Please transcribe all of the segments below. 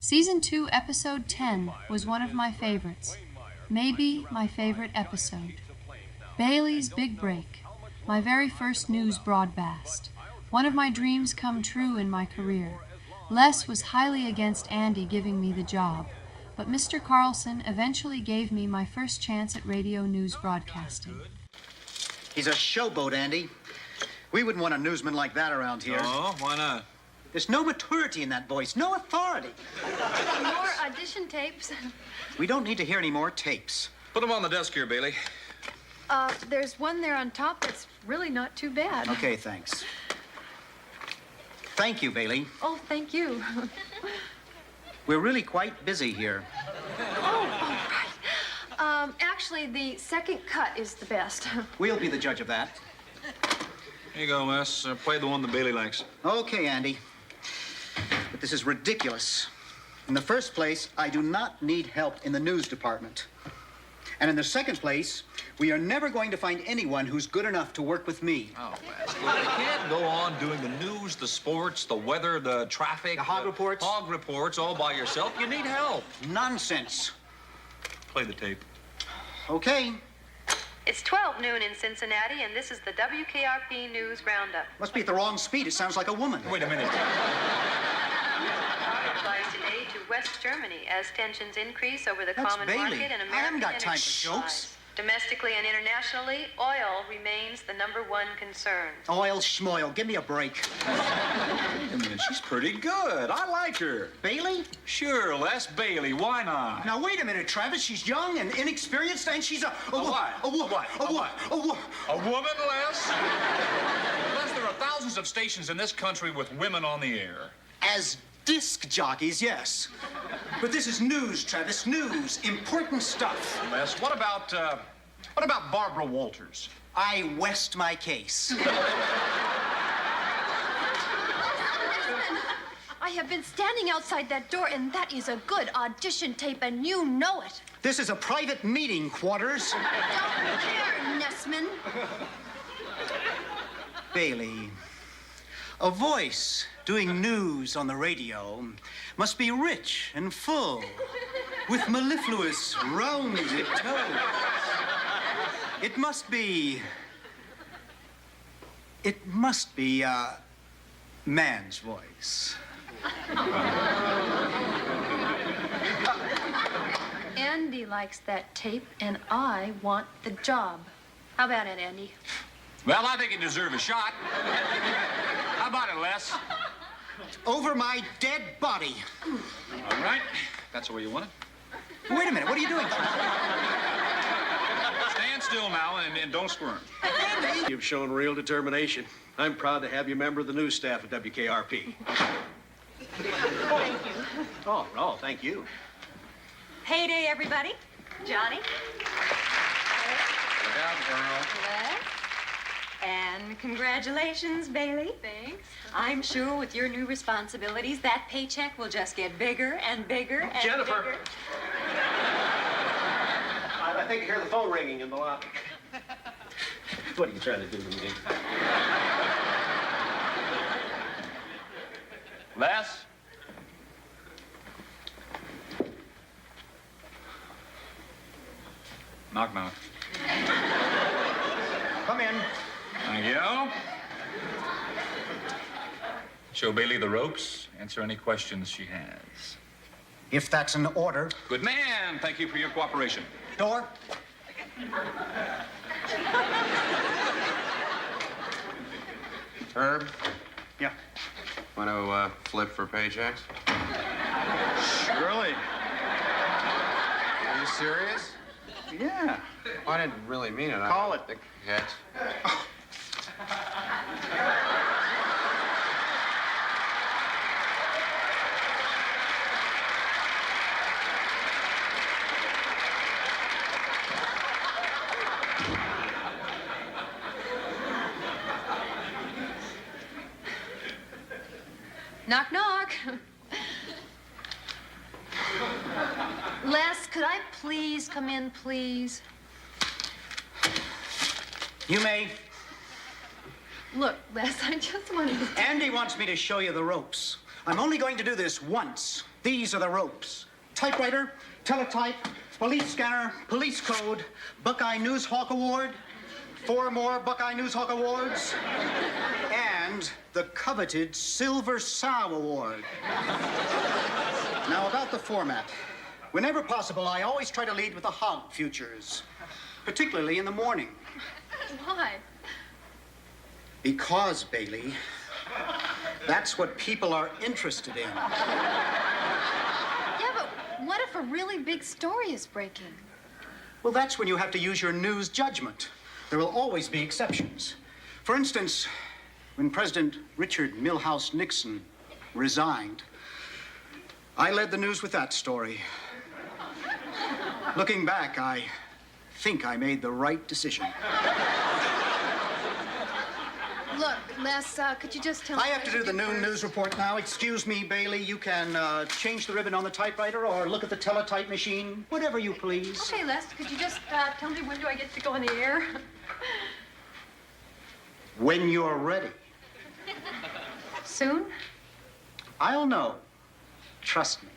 Season 2, Episode 10 was one of my favorites. Maybe my favorite episode. Bailey's Big Break, my very first news broadcast. One of my dreams come true in my career. Les was highly against Andy giving me the job, but Mr. Carlson eventually gave me my first chance at radio news broadcasting. He's a showboat, Andy. We wouldn't want a newsman like that around here. Oh, why not? There's no maturity in that voice, no authority. More audition tapes. We don't need to hear any more tapes. Put them on the desk here, Bailey. There's one there on top that's really not too bad. Okay, thanks. Thank you, Bailey. Oh, thank you. We're really quite busy here. Oh, right. Actually, the second cut is the best. We'll be the judge of that. Here you go, Les. Play the one that Bailey likes. Okay, Andy. But this is ridiculous. In the first place, I do not need help in the news department. And in the second place, we are never going to find anyone who's good enough to work with me. Oh, Les, look, you can't go on doing the news, the sports, the weather, the traffic. The hog reports? Hog reports all by yourself. You need help. Nonsense. Play the tape. Okay. It's 12 noon in Cincinnati, and this is the WKRP News Roundup. Must be at the wrong speed. It sounds like a woman. Wait a minute. Applies today to West Germany as tensions increase over the That's common Bailey. market and American I haven't got time energy for jokes. supplies. Domestically and internationally, oil remains the #1 concern. Oil schmoil. Give me a break. Wait a minute. She's pretty good. I like her. Bailey? Sure, Les. Bailey. Why not? Now, wait a minute, Travis. She's young and inexperienced, and she's a what? A woman. A woman, Les? Les, there are thousands of stations in this country with women on the air. As disc jockeys, yes. But this is news, Travis. News. Important stuff. Les, what about Barbara Walters? I west my case. I have been standing outside that door, and that is a good audition tape, and you know it. This is a private meeting, Quarters. Don't care, Nessman. Bailey, a voice doing news on the radio must be rich and full, with mellifluous, rounded tones. It must be man's voice. Andy likes that tape, and I want the job. How about it, Andy? Well, I think you deserve a shot. How about it, Les? Over my dead body. All right. That's the way you want it. Wait a minute, what are you doing? Stand still now and don't squirm. You've shown real determination. I'm proud to have you a member of the news staff at WKRP. Thank you. Oh, thank you. Heyday, everybody. Johnny. Look out, Earl. Les. And congratulations, Bailey. Thanks. I'm sure with your new responsibilities, that paycheck will just get bigger and bigger and Jennifer. bigger. I think I hear the phone ringing in the lobby. What are you trying to do to me? Les? Knock, knock. Come in. Thank you. Show Bailey the ropes. Answer any questions she has. If that's an order. Good man. Thank you for your cooperation. Door. Herb, Yeah. want to flip for paychecks? Surely. Are you serious? Yeah. Well, I didn't really mean it. Call it. Yes. Knock, knock. Les, could I please come in, please? You may. Look, Les, I just wanted to... Andy wants me to show you the ropes. I'm only going to do this once. These are the ropes. Typewriter, teletype, police scanner, police code, Buckeye News Hawk Award, 4 more Buckeye News Hawk Awards, and the coveted Silver Sow Award. Now, about the format. Whenever possible, I always try to lead with the hog futures, particularly in the morning. Why? Because, Bailey, that's what people are interested in. Yeah, but what if a really big story is breaking? Well, that's when you have to use your news judgment. There will always be exceptions. For instance, when President Richard Milhouse Nixon resigned, I led the news with that story. Looking back, I think I made the right decision. Look, Les, could you just tell me... I have to do the noon news report now. Excuse me, Bailey. You can change the ribbon on the typewriter or look at the teletype machine. Whatever you please. Okay, Les, could you just tell me when do I get to go on the air? When you're ready. Soon? I'll know. Trust me.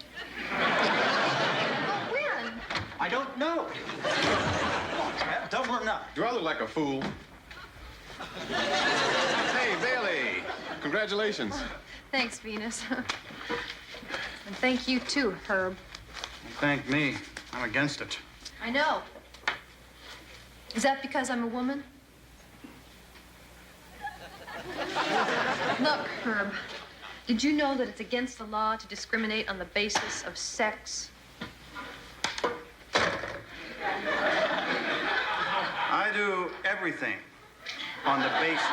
But when? I don't know. Don't look up. Do I look like a fool? Hey, Bailey. Congratulations. Thanks, Venus. And thank you, too, Herb. Thank me. I'm against it. I know. Is that because I'm a woman? Look, Herb, did you know that it's against the law to discriminate on the basis of sex? I do everything on the basis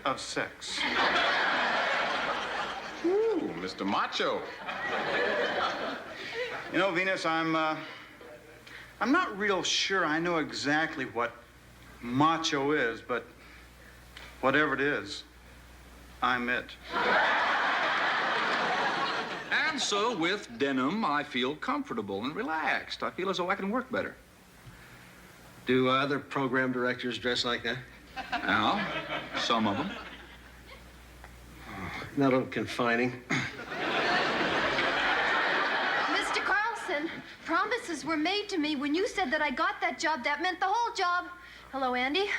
of sex. Ooh, Mr. Macho. You know, Venus, I'm not real sure I know exactly what macho is, but whatever it is, I'm it. And so with denim, I feel comfortable and relaxed. I feel as though I can work better. Do other program directors dress like that? Now, some of them. Not a little confining. Mr. Carlson, promises were made to me. When you said that I got that job, that meant the whole job. Hello, Andy.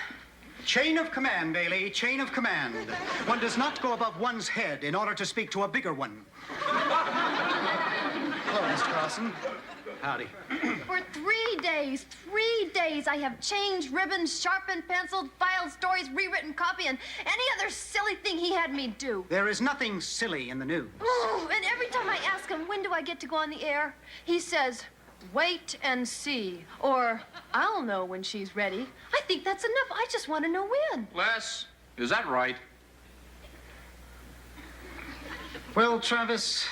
Chain of command, Bailey, chain of command. One does not go above one's head in order to speak to a bigger one. Hello, Mr. Carlson. Howdy. For 3 days, I have changed ribbons, sharpened, penciled, filed stories, rewritten copy, and any other silly thing he had me do. There is nothing silly in the news. Oh, and every time I ask him, when do I get to go on the air, he says, wait and see, or I'll know when she's ready. I think that's enough. I just want to know when. Les, is that right? Well, Travis,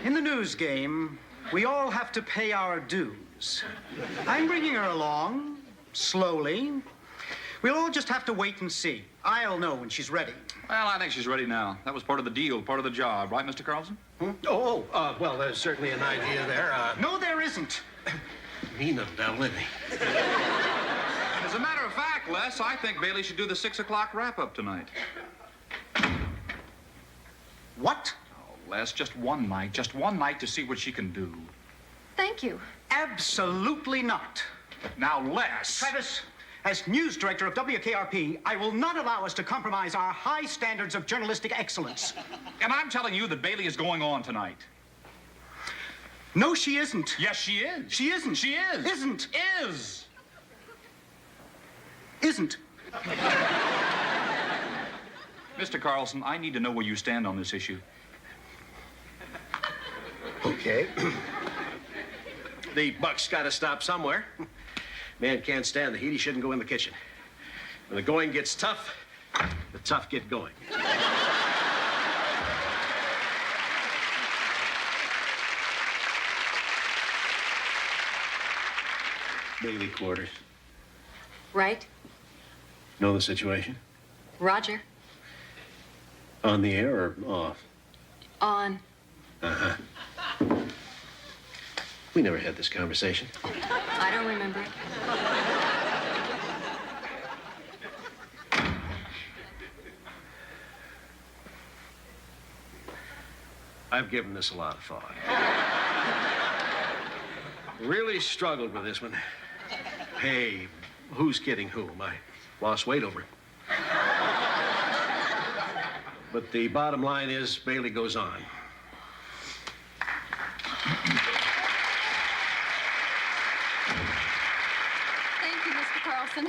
in the news game, we all have to pay our dues. I'm bringing her along, slowly. We'll all just have to wait and see. I'll know when she's ready. Well, I think she's ready now. That was part of the deal, part of the job. Right, Mr. Carlson? Well, there's certainly an idea there. No, there isn't. Mean them, don't they? As a matter of fact, Les, I think Bailey should do the 6 o'clock wrap-up tonight. What? Oh, Les, just one night to see what she can do. Thank you. Absolutely not. Now, Les... Travis, as news director of WKRP, I will not allow us to compromise our high standards of journalistic excellence. And I'm telling you that Bailey is going on tonight. No, she isn't. Yes, she is. She isn't. She is. Isn't. Is. Isn't. Mr. Carlson, I need to know where you stand on this issue. Okay. The buck's got to stop somewhere. Man can't stand the heat. He shouldn't go in the kitchen. When the going gets tough, the tough get going. Bailey quarters. Right? Know the situation? Roger. On the air or off? On. Uh-huh. We never had this conversation. I don't remember it. I've given this a lot of thought. Really struggled with this one. Hey, who's kidding whom? I lost weight over it. But the bottom line is, Bailey goes on. Thank you, Mr. Carlson.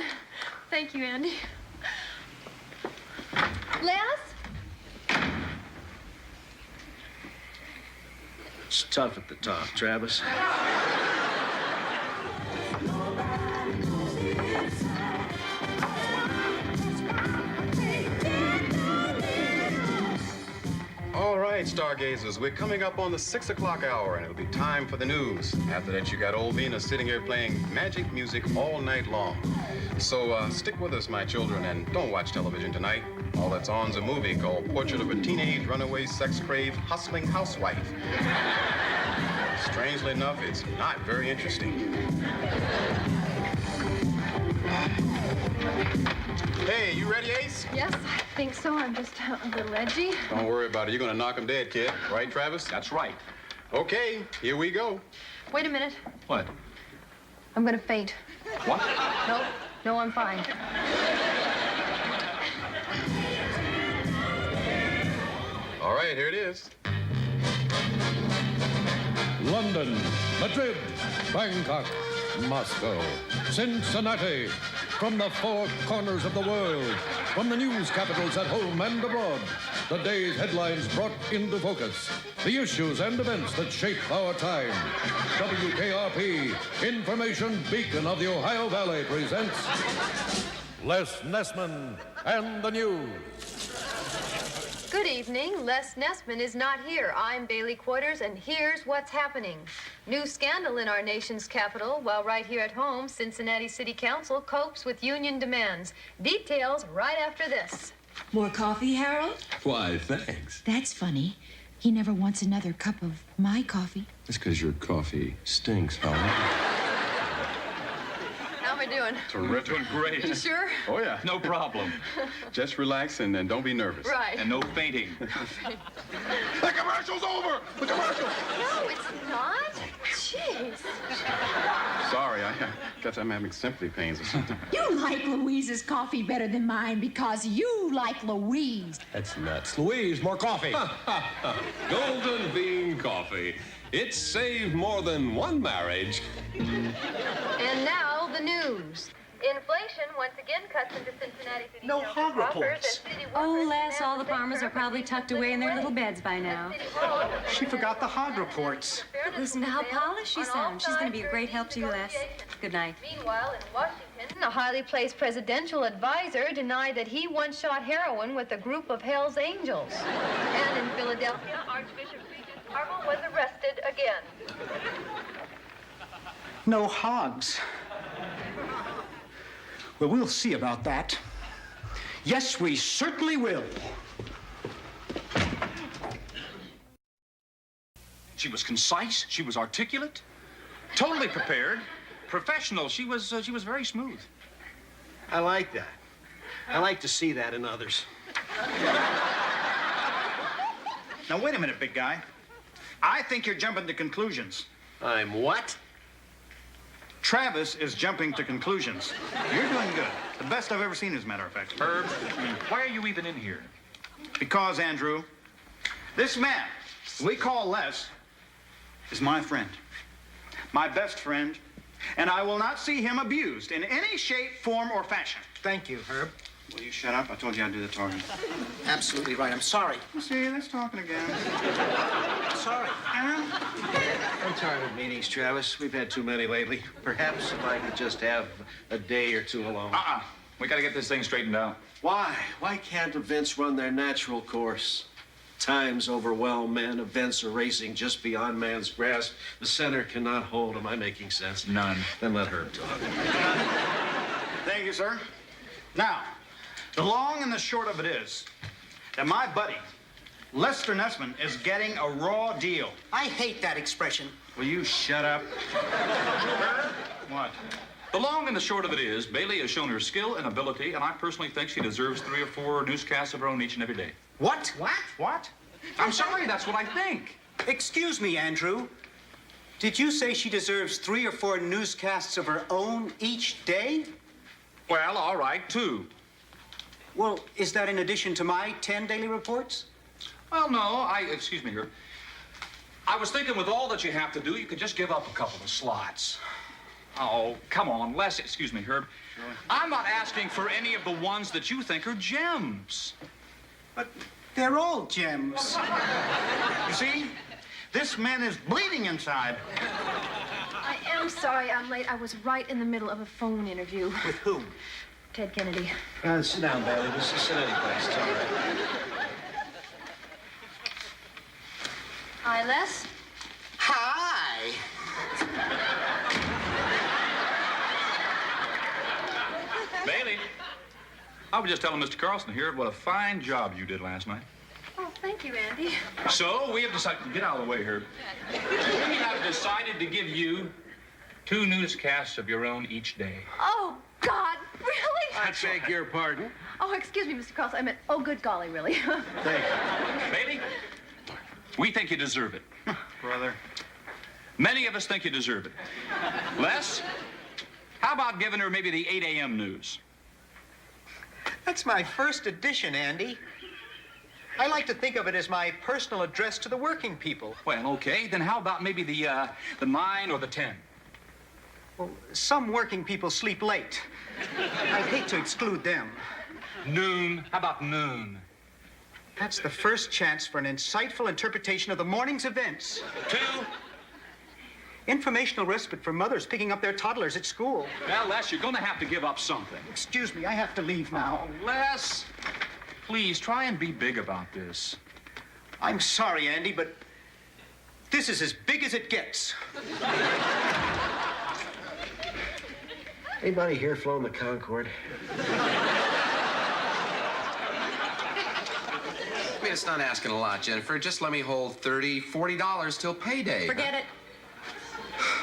Thank you, Andy. Les? It's tough at the top, Travis. All right, stargazers, we're coming up on the 6 o'clock hour, and it'll be time for the news. After that, you got old Vina sitting here playing magic music all night long. So stick with us, my children, and don't watch television tonight. All that's on's a movie called Portrait of a Teenage Runaway Sex-Craved Hustling Housewife. Strangely enough, it's not very interesting. Hey, you ready, Ace? Yes, I think so. I'm just a little edgy. Don't worry about it. You're gonna knock him dead, kid. Right, Travis? That's right. Okay, here we go. Wait a minute. What? I'm gonna faint. What? No, I'm fine. All right, here it is. London, Madrid, Bangkok, Moscow, Cincinnati. From the four corners of the world, from the news capitals at home and abroad, the day's headlines brought into focus, the issues and events that shape our time. WKRP, information beacon of the Ohio Valley, presents Les Nessman and the News. Good evening. Les Nessman is not here. I'm Bailey Quarters, and here's what's happening. New scandal in our nation's capital, while right here at home, Cincinnati City Council copes with union demands. Details right after this. More coffee, Harold? Why, thanks. That's funny. He never wants another cup of my coffee. That's because your coffee stinks, Howard. How am I doing? Terrific. Doing great. You sure? Oh, yeah. No problem. Just relax and don't be nervous. Right. And no fainting. The commercial's over! The commercial! No, it's not. Jeez. Sorry, I guess I'm having sympathy pains or something. You like Louise's coffee better than mine because you like Louise. That's nuts. Louise, more coffee. Golden bean coffee. It's saved more than one marriage. And now the news. Inflation once again cuts into Cincinnati City No Council hog coffers reports. and city Oh, workers Les, demand all the that farmers they are probably tucked away in their little beds by now. City Hall. She forgot the hog reports. Listen to how polished she sounds. She's going to be a great help to you, Les. Good night. Meanwhile, in Washington, a highly placed presidential advisor denied that he once shot heroin with a group of Hell's Angels. And in Philadelphia, Archbishop Regis Carmel was arrested again. No hogs. Well, we'll see about that. Yes, we certainly will. She was concise. She was articulate. Totally prepared. Professional. She was very smooth. I like that. I like to see that in others. Now, wait a minute, big guy. I think you're jumping to conclusions. I'm what? Travis is jumping to conclusions. You're doing good. The best I've ever seen, as a matter of fact. Herb, why are you even in here? Because, Andrew, this man we call Les is my friend. My best friend. And I will not see him abused in any shape, form, or fashion. Thank you, Herb. Will you shut up? I told you I'd do the talking. Absolutely right. I'm sorry. See, that's talking again. Sorry. I'm tired of meetings, Travis. We've had too many lately. Perhaps if I could just have a day or two alone. We got to get this thing straightened out. Why? Why can't events run their natural course? Times overwhelm men. Events are racing just beyond man's grasp. The center cannot hold. Am I making sense? None. Then let Herb talk. Thank you, sir. Now, the long and the short of it is that my buddy, Lester Nessman, is getting a raw deal. I hate that expression. Will you shut up? What? The long and the short of it is, Bailey has shown her skill and ability, and I personally think she deserves 3 or 4 newscasts of her own each and every day. What? What? I'm sorry, that's what I think. Excuse me, Andrew. Did you say she deserves 3 or 4 newscasts of her own each day? Well, all right, 2. Well, is that in addition to my 10 daily reports? Well, no, excuse me, Herb. I was thinking with all that you have to do, you could just give up a couple of slots. Oh, come on, excuse me, Herb. Sure. I'm not asking for any of the ones that you think are gems. But they're all gems. You see? This man is bleeding inside. I am sorry I'm late. I was right in the middle of a phone interview. With whom? Ted Kennedy. Sit down, Bailey. This is Cincinnati place. It's all right. Hi, Les. Hi. Bailey, I was just telling Mr. Carlson here what a fine job you did last night. Oh, thank you, Andy. So we have decided, get out of the way, Herb. We have decided to give you 2 newscasts of your own each day. Oh, God, really? I beg your pardon. Oh, excuse me, Mr. Carlson. I meant, oh, good golly, really. Thank you. Bailey, we think you deserve it. Brother. Many of us think you deserve it. Les, how about giving her maybe the 8 a.m. news? That's my first edition, Andy. I like to think of it as my personal address to the working people. Well, okay, then how about maybe the 9 or the 10? Well, some working people sleep late. I'd hate to exclude them. Noon. How about noon? That's the first chance for an insightful interpretation of the morning's events. 2. Informational respite for mothers picking up their toddlers at school. Well, Les, you're going to have to give up something. Excuse me, I have to leave now. Oh, Les, please try and be big about this. I'm sorry, Andy, but this is as big as it gets. Anybody here flown the Concorde? I mean, it's not asking a lot, Jennifer. Just let me hold $30, $40 till payday. Forget it.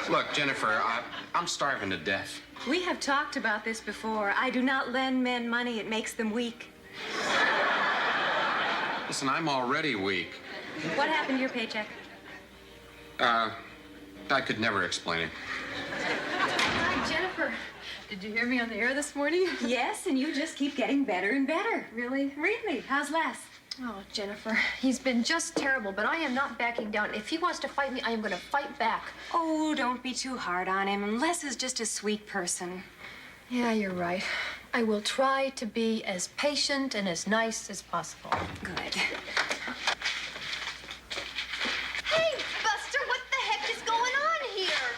Look, Jennifer, I'm starving to death. We have talked about this before. I do not lend men money. It makes them weak. Listen, I'm already weak. What happened to your paycheck? I could never explain it. Hi, Jennifer. Did you hear me on the air this morning? Yes, and you just keep getting better and better. Really? Really? How's Les? Oh, Jennifer, he's been just terrible, but I am not backing down. If he wants to fight me, I am going to fight back. Oh, don't be too hard on him. Les is just a sweet person. Yeah, you're right. I will try to be as patient and as nice as possible. Good. Hey, Buster, what the heck is going on here?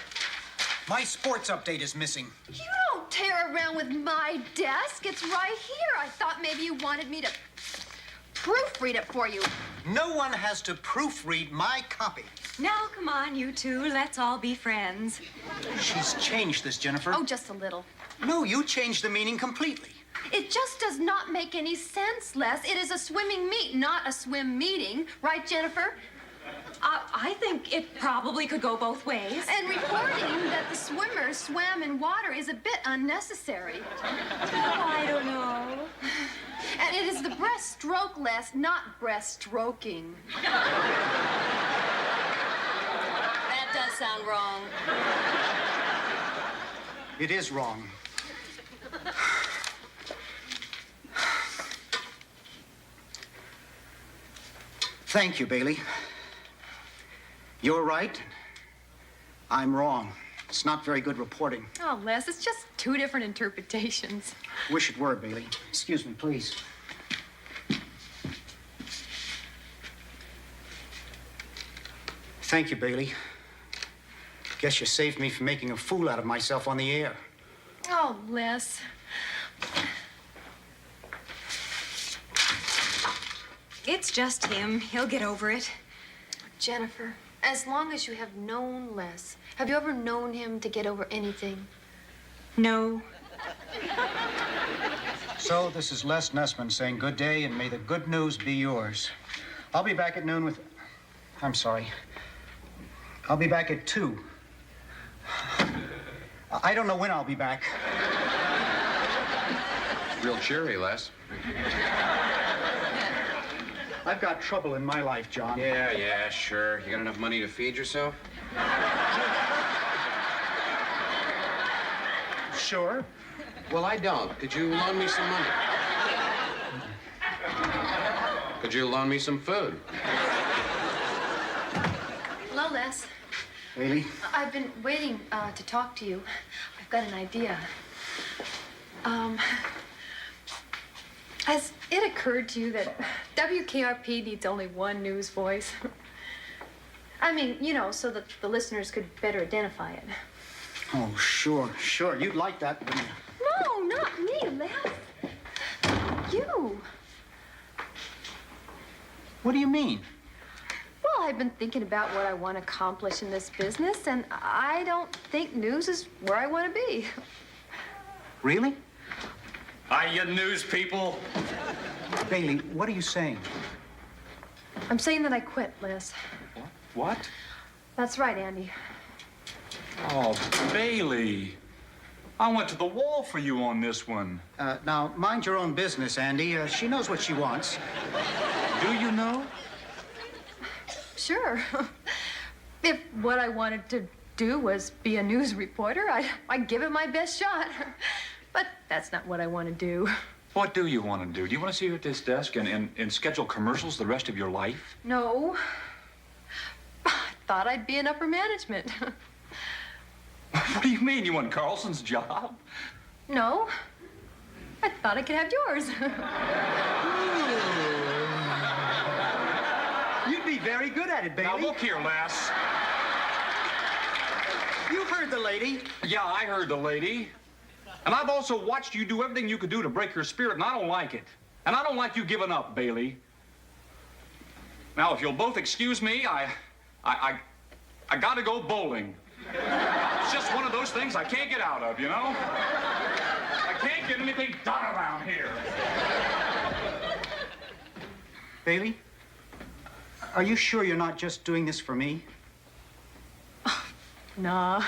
My sports update is missing. You don't tear around with my desk. It's right here. I thought maybe you wanted me to proofread it for you. No one has to proofread my copy. Now, come on, you two. Let's all be friends. She's changed this, Jennifer. Oh, just a little. No, you changed the meaning completely. It just does not make any sense, Les. It is a swimming meet, not a swim meeting. Right, Jennifer? I think it probably could go both ways. And reporting that the swimmers swam in water is a bit unnecessary. Oh, I don't know. And it is the breaststroke, Les, not breaststroking. That does sound wrong. It is wrong. Thank you, Bailey. You're right. I'm wrong. It's not very good reporting. Oh, Les, it's just 2 different interpretations. Wish it were, Bailey. Excuse me, please. Thank you, Bailey. Guess you saved me from making a fool out of myself on the air. Oh, Les. It's just him. He'll get over it. Jennifer, as long as you have known Les, have you ever known him to get over anything? No. So, this is Les Nessman saying good day, and may the good news be yours. I'll be back at noon with... I'm sorry. I'll be back at 2. I don't know when I'll be back. Real cheery, Les. I've got trouble in my life, John. Yeah, sure. You got enough money to feed yourself? Sure. Well, I don't. Could you loan me some money? Could you loan me some food? Hello, Les. Bailey? I've been waiting to talk to you. I've got an idea. Has it occurred to you that WKRP needs only one news voice? I mean, you know, so that the listeners could better identify it. Oh, sure. You'd like that, wouldn't you? No, not me, Les. You. What do you mean? Well, I've been thinking about what I want to accomplish in this business, and I don't think news is where I want to be. Really? Hi, you news people. Bailey, what are you saying? I'm saying that I quit, Les. What? That's right, Andy. Oh, Bailey. I went to the wall for you on this one. Now, mind your own business, Andy. She knows what she wants. Do you know? Sure. If what I wanted to do was be a news reporter, I'd give it my best shot. But that's not what I want to do. What do you want to do? Do you want to sit here at this desk and schedule commercials the rest of your life? No. I thought I'd be in upper management. What do you mean? You want Carlson's job? No. I thought I could have yours. You'd be very good at it, Bailey. Now, look here, Les. You heard the lady. Yeah, I heard the lady. And I've also watched you do everything you could do to break her spirit, and I don't like it. And I don't like you giving up, Bailey. Now, if you'll both excuse me, I gotta go bowling. It's just one of those things I can't get out of, you know? I can't get anything done around here. Bailey, are you sure you're not just doing this for me? Nah.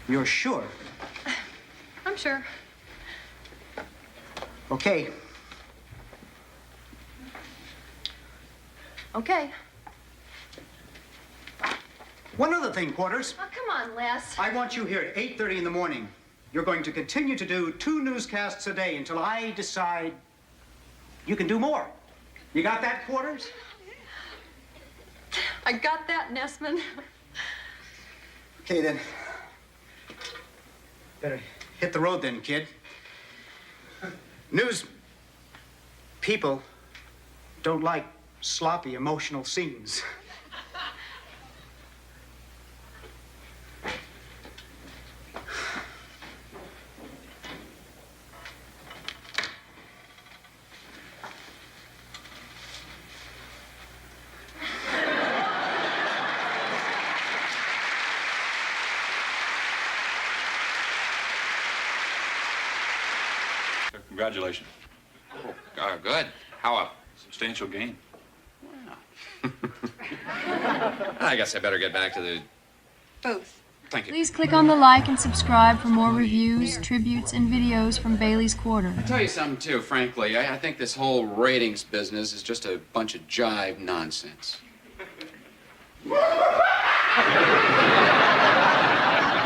You're sure? I'm sure. Okay. Okay. One other thing, Quarters. Oh, come on, Les. I want you here at 8:30 in the morning. You're going to continue to do 2 newscasts a day until I decide you can do more. You got that, Quarters? I got that, Nessman. Okay, then. Better hit the road then, kid. News people don't like sloppy, emotional scenes. Congratulations. Oh, good. How up? Substantial gain. I guess I better get back to the... Both. Thank you. Please click on the like and subscribe for more reviews, tributes, and videos from Bailey's Quarter. I'll tell you something, too, frankly. I think this whole ratings business is just a bunch of jive nonsense.